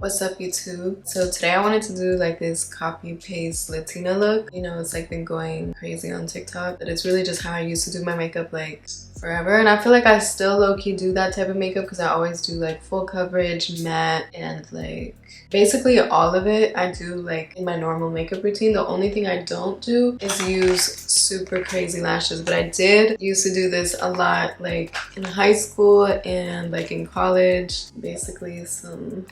What's up, YouTube? So today I wanted to do like this copy paste Latina look. You know, it's like been going crazy on TikTok, but it's really just how I used to do my makeup like forever. And I feel like I still low-key do that type of makeup because I always do like full coverage, matte, and like basically all of it I do like in my normal makeup routine. The only thing I don't do is use super crazy lashes, but I did used to do this a lot like in high school and like in college. Basically some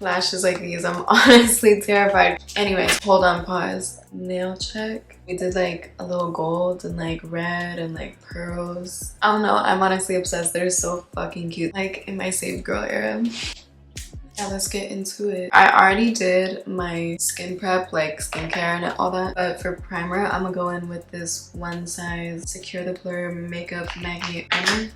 lashes like these. I'm honestly terrified. Anyways, hold on, pause. Nail check. We did like a little gold and like red and like pearls. I don't know, I'm honestly obsessed. They're so fucking cute. Like in my Save Girl era. Yeah, let's get into it. I already did my skin prep, like skincare and all that. But for primer, I'm gonna go in with this One Size Secure the Blur Makeup Magnet Primer.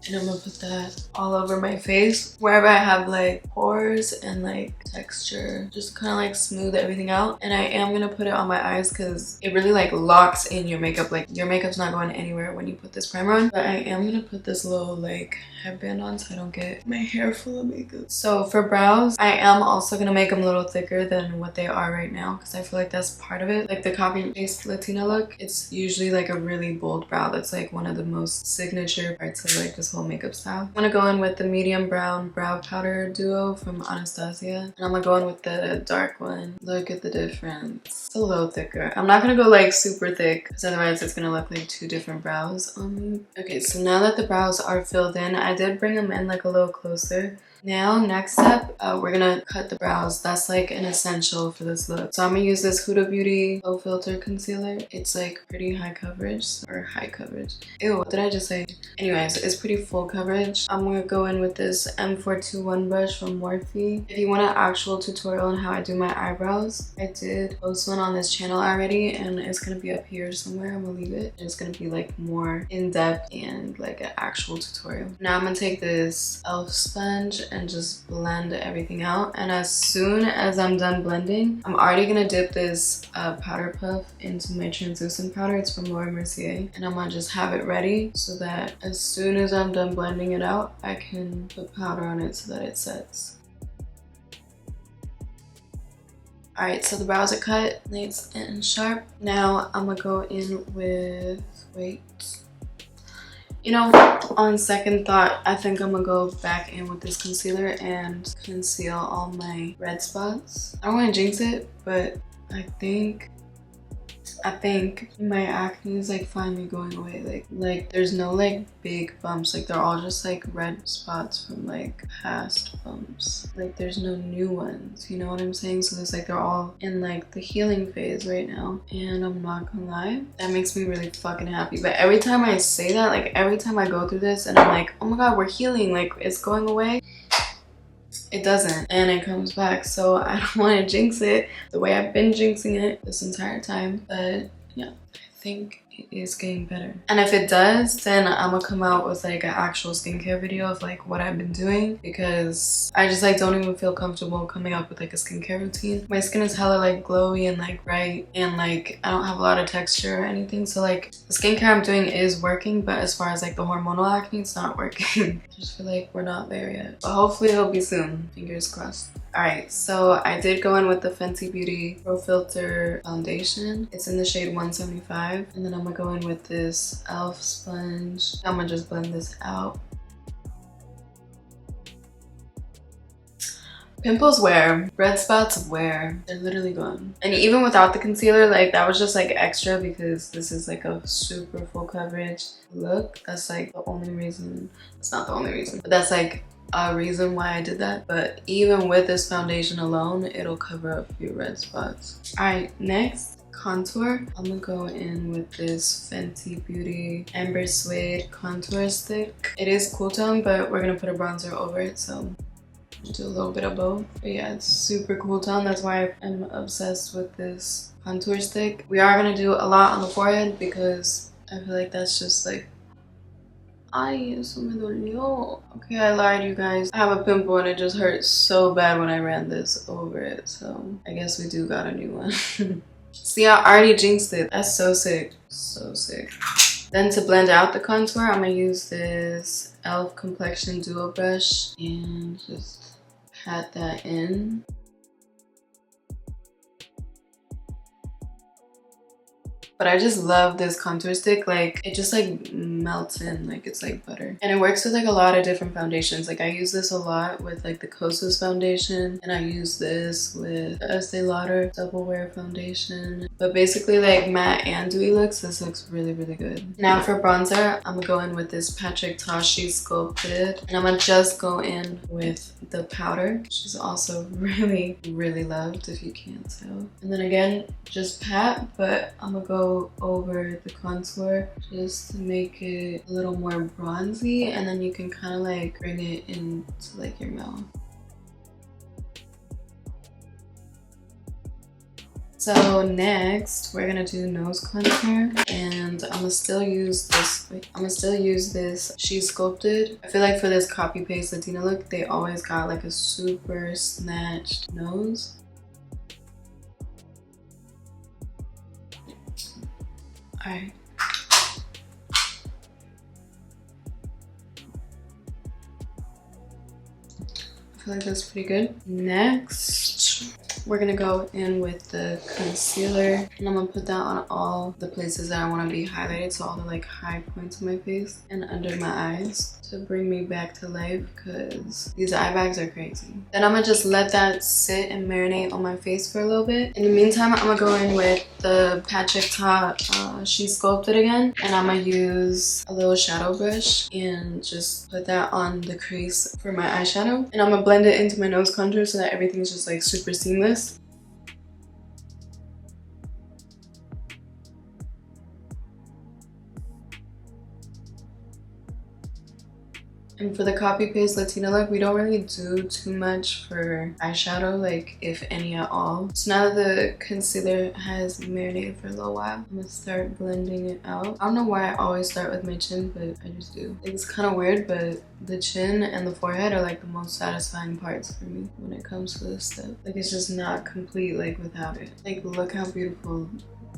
And I'm gonna put that all over my face, wherever I have like pores and like texture, just kind of like smooth everything out. And I am gonna put it on my eyes because it really like locks in your makeup. Like your makeup's not going anywhere when you put this primer on. But I am gonna put this little like headband on so I don't get my hair full of makeup. So for brows, I am also gonna make them a little thicker than what they are right now because I feel like that's part of it. Like the copy paste Latina look, it's usually like a really bold brow. That's like one of the most signature parts of like this whole makeup style. I'm gonna go in with the medium brown brow powder duo from Anastasia, and I'm gonna go in with the dark one. Look at the difference. It's a little thicker. I'm not gonna go like super thick because otherwise it's gonna look like two different brows on me. Okay, so now that the brows are filled in, I did bring them in like a little closer. Now, next step, we're gonna cut the brows. That's like an essential for this look. So I'm gonna use this Huda Beauty Low Filter Concealer. It's like pretty high coverage, or high coverage. Ew, what did I just say? Anyways, it's pretty full coverage. I'm gonna go in with this M421 brush from Morphe. If you want an actual tutorial on how I do my eyebrows, I did post one on this channel already, and it's gonna be up here somewhere. I'm gonna leave it. It's gonna be like more in-depth and like an actual tutorial. Now I'm gonna take this e.l.f. sponge and just blend everything out. And as soon as I'm done blending, I'm already gonna dip this powder puff into my translucent powder. It's from Laura Mercier, and I'm gonna just have it ready so that as soon as I'm done blending it out, I can put powder on it so that it sets. Alright, so the brows are cut, nice and sharp. Now I'm gonna go in with, wait. You know, on second thought, I think I'm gonna go back in with this concealer and conceal all my red spots. I don't want to jinx it, but I think my acne is like finally going away. Like there's no like big bumps. Like they're all just like red spots from like past bumps. Like there's no new ones, you know what I'm saying? So it's like they're all in like the healing phase right now. And I'm not gonna lie, that makes me really fucking happy. But every time I say that, like every time I go through this and I'm like, oh my god, we're healing, like it's going away, it doesn't, and it comes back. So I don't want to jinx it the way I've been jinxing it this entire time. But yeah, I think it is getting better. And if it does, then I'm gonna come out with like an actual skincare video of like what I've been doing, because I just like don't even feel comfortable coming up with like a skincare routine. My skin is hella like glowy and like bright, and like I don't have a lot of texture or anything, so like the skincare I'm doing is working, but as far as like the hormonal acne, it's not working. I just feel like we're not there yet, but hopefully it'll be soon, fingers crossed. Alright, so I did go in with the Fenty Beauty Pro Filter Foundation. It's in the shade 175. And then I'm gonna go in with this e.l.f. sponge. I'm gonna just blend this out. Pimples where, red spots where, they're literally gone. And even without the concealer, like that was just like extra because this is like a super full coverage look. That's like the only reason, it's not the only reason, but that's like a reason why I did that. But even with this foundation alone, it'll cover up your red spots. All right, next, contour. I'm gonna go in with this Fenty Beauty Amber Suede contour stick. It is cool tone, but we're gonna put a bronzer over it, so do a little bit of both. But yeah, it's super cool tone. That's why I'm obsessed with this contour stick. We are gonna do a lot on the forehead because I feel like that's just like, ay, eso me dolió. Okay, I lied, you guys. I have a pimple and it just hurt so bad when I ran this over it, so I guess we do got a new one. See, I already jinxed it. That's so sick. So sick. Then to blend out the contour, I'm gonna use this e.l.f. Complexion Duo Brush and just pat that in. But I just love this contour stick. Like, it just like melts in, like it's like butter. And it works with like a lot of different foundations. Like, I use this a lot with like the Kosas foundation, and I use this with the Estee Lauder Double Wear foundation. But basically, like matte and dewy looks, this looks really, really good. Now for bronzer, I'm gonna go in with this Patrick Tashi Sculpted, and I'm gonna just go in with the powder, which is also really, really loved, if you can't tell. And then again, just pat, but I'm gonna go over the contour just to make it a little more bronzy, and then you can kind of like bring it into like your mouth. So next we're gonna do nose contour, and I'm gonna still use this She Sculpted. I feel like for this copy paste Latina look, they always got like a super snatched nose. Alright. I feel like that's pretty good. Next, we're gonna go in with the concealer, and I'm gonna put that on all the places that I want to be highlighted, so all the like high points of my face and under my eyes, to bring me back to life, because these eye bags are crazy. Then I'm gonna just let that sit and marinate on my face for a little bit. In the meantime, I'm gonna go in with the Patrick She Sculpted again, and I'm gonna use a little shadow brush and just put that on the crease for my eyeshadow, and I'm gonna blend it into my nose contour so that everything's just like super seamless. And for the copy paste Latina look, we don't really do too much for eyeshadow, like if any at all. So now that the concealer has marinated for a little while, I'm gonna start blending it out. I don't know why I always start with my chin, but I just do. It's kind of weird, but the chin and the forehead are like the most satisfying parts for me when it comes to this stuff. Like, it's just not complete like without it. Like, look how beautiful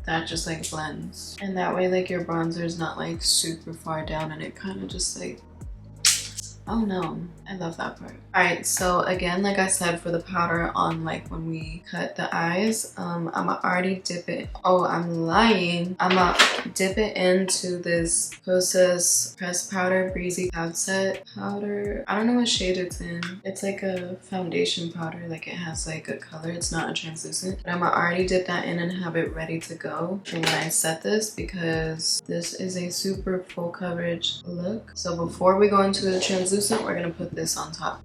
that just like blends. And that way like your bronzer is not like super far down, and it kind of just like, oh no, I love that part. All right, so again, like I said, for the powder on like when we cut the eyes, I'm gonna already dip it. Oh, I'm lying. I'm gonna dip it into this Kosas pressed powder, Breezy Cloud Set powder. I don't know what shade it's in. It's like a foundation powder, like it has like a color. It's not a translucent, but I'm gonna already dip that in and have it ready to go for when I set this, because this is a super full coverage look. So before we go into the translucent, we're gonna put this on top.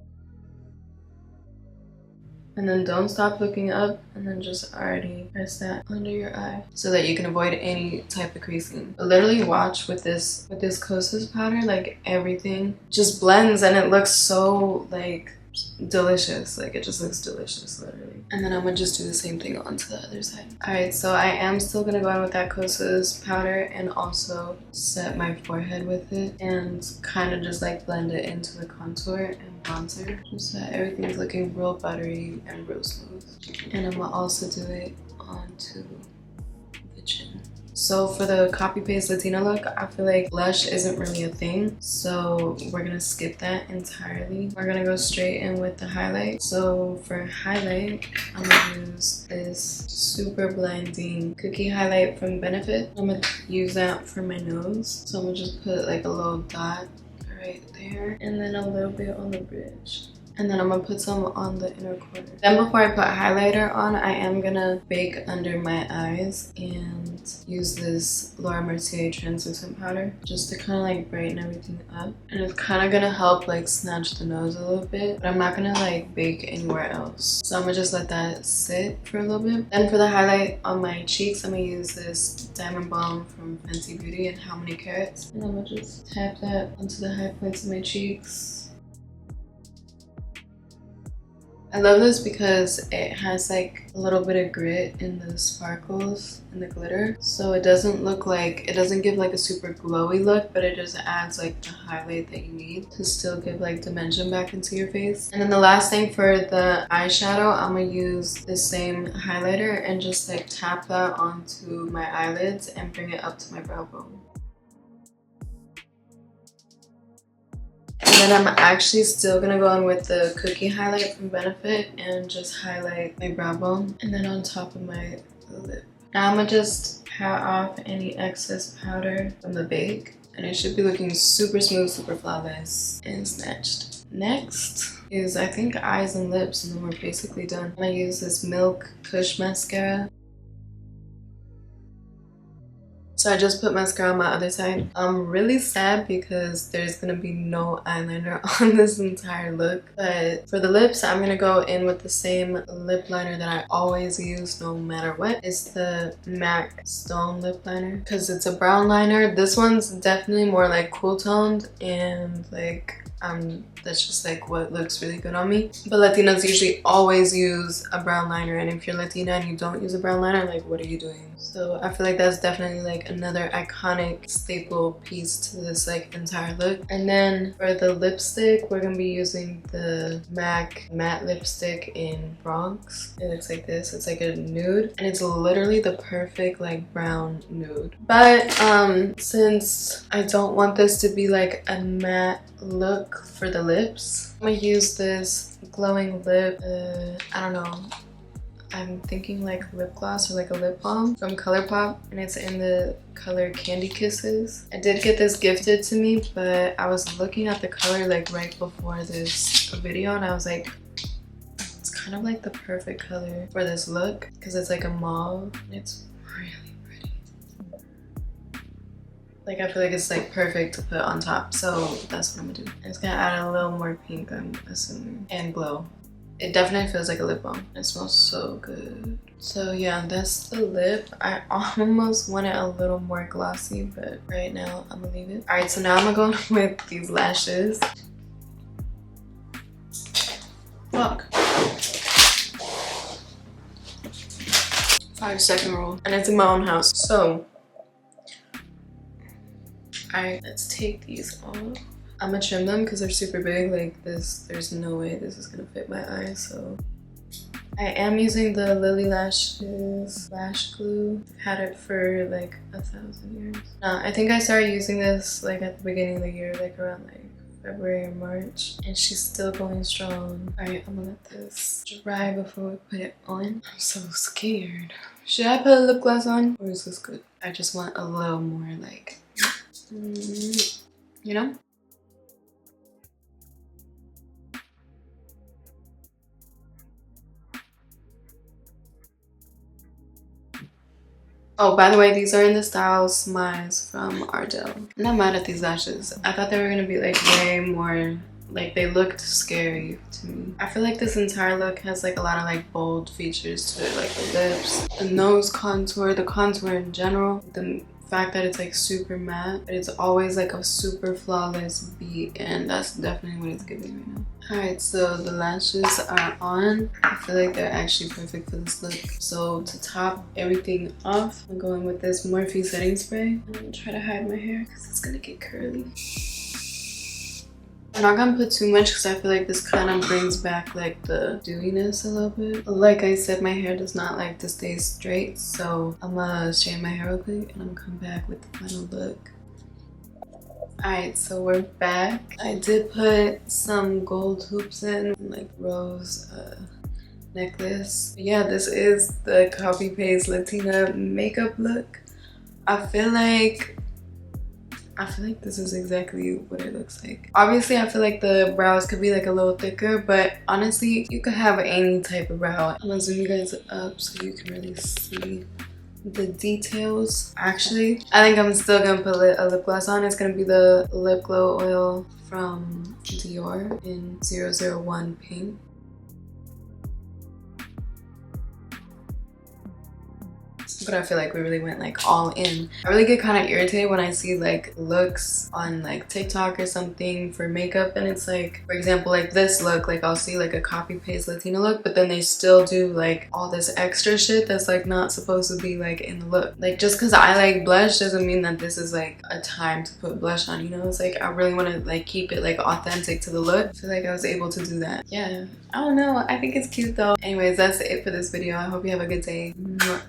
And then don't stop looking up, and then just already press that under your eye so that you can avoid any type of creasing. But literally watch with this Kosas powder, like everything just blends and it looks so like delicious. Like, it just looks delicious, literally. And then I'm gonna just do the same thing onto the other side. All right, so I am still gonna go in with that Kosas powder and also set my forehead with it and kind of just like blend it into the contour and bronzer, just so that everything's looking real buttery and real smooth. And I'm gonna also do it onto the chin. So for the copy paste Latina look, I feel like blush isn't really a thing, so we're gonna skip that entirely. We're gonna go straight in with the highlight. So for highlight, I'm gonna use this super blinding cookie highlight from Benefit. I'm gonna use that for my nose. So I'm gonna just put like a little dot right there, and then a little bit on the bridge. And then I'm gonna put some on the inner corner. Then before I put highlighter on, I am gonna bake under my eyes and use this Laura Mercier translucent powder just to kind of like brighten everything up. And it's kind of gonna help like snatch the nose a little bit, but I'm not gonna like bake anywhere else. So I'm gonna just let that sit for a little bit. Then for the highlight on my cheeks, I'm gonna use this Diamond Balm from Fenty Beauty and How Many Carats. And I'm gonna just tap that onto the high points of my cheeks. I love this because it has like a little bit of grit in the sparkles and the glitter. So it doesn't look like, it doesn't give like a super glowy look, but it just adds like the highlight that you need to still give like dimension back into your face. And then the last thing for the eyeshadow, I'm gonna use the same highlighter and just like tap that onto my eyelids and bring it up to my brow bone. And then I'm actually still gonna go in with the cookie highlight from Benefit and just highlight my brow bone and then on top of my lip. Now I'm gonna just pat off any excess powder from the bake, and it should be looking super smooth, super flawless, and snatched. Next is, I think, eyes and lips, and then we're basically done. I'm gonna use this Milk Kush mascara. So I just put mascara on my other side. I'm really sad because there's gonna be no eyeliner on this entire look. But for the lips, I'm gonna go in with the same lip liner that I always use no matter what. It's the MAC Stone lip liner because it's a brown liner. This one's definitely more like cool toned and like that's just like what looks really good on me. But Latinas usually always use a brown liner, and if you're Latina and you don't use a brown liner, like what are you doing? So I feel like that's definitely like another iconic staple piece to this like entire look. And then for the lipstick, we're gonna be using the MAC matte lipstick in Bronx. It looks like this. It's like a nude, and it's literally the perfect like brown nude. But since I don't want this to be like a matte look for the lips, I'm gonna use this glowing lip, I don't know, I'm thinking like lip gloss or like a lip balm from ColourPop, and it's in the color Candy Kisses. I did get this gifted to me, but I was looking at the color like right before this video, and I was like, it's kind of like the perfect color for this look because it's like a mauve, and it's really pretty. Like I feel like it's like perfect to put on top, so that's what I'm gonna do. I'm just gonna add a little more pink, I'm assuming, and glow. It definitely feels like a lip balm. It smells so good. So yeah, that's the lip. I almost want it a little more glossy, but right now I'm gonna leave it. All right, so now I'm gonna go with these lashes. Fuck. 5-second rule, and it's in my own house. So, all right, let's take these off. I'm gonna trim them because they're super big like this. There's no way this is gonna fit my eyes, so I am using the Lily Lashes lash glue. I've had it for like 1,000 years. I think I started using this like at the beginning of the year, like around like February or March, and she's still going strong. All right, I'm gonna let this dry before we put it on. I'm so scared. Should I put a lip gloss on, or is this good? I just want a little more like, you know? Oh, by the way, these are in the style Smiles from Ardell. I'm not mad at these lashes. I thought they were gonna be like way more, like they looked scary to me. I feel like this entire look has like a lot of like bold features to it, like the lips, the nose contour, the contour in general, the fact that it's like super matte, but it's always like a super flawless beat, and that's definitely what it's giving right now. Alright, so the lashes are on. I feel like they're actually perfect for this look. So to top everything off, I'm going with this Morphe setting spray. I'm gonna try to hide my hair because it's gonna get curly. I'm not gonna put too much because I feel like this kind of brings back like the dewiness a little bit. But like I said, my hair does not like to stay straight, so I'm gonna straighten my hair real quick and I'm gonna come back with the final look. Alright, so we're back. I did put some gold hoops in, like rose necklace. But yeah, this is the copy paste Latina makeup look. I feel like this is exactly what it looks like. Obviously, I feel like the brows could be like a little thicker, but honestly, you could have any type of brow. I'm gonna zoom you guys up so you can really see the details. Actually, I think I'm still gonna put a lip gloss on. It's gonna be the Lip Glow Oil from Dior in 001 Pink. But I feel like we really went like all in. I really get kind of irritated when I see like looks on like TikTok or something for makeup, and it's like, for example, like this look, like I'll see like a copy paste Latina look, but then they still do like all this extra shit that's like not supposed to be like in the look. Like just because I like blush doesn't mean that this is like a time to put blush on, you know? It's like I really want to like keep it like authentic to the look. I feel like I was able to do that. Yeah, I don't know, I think it's cute though. Anyways, that's it for this video. I hope you have a good day. Mwah.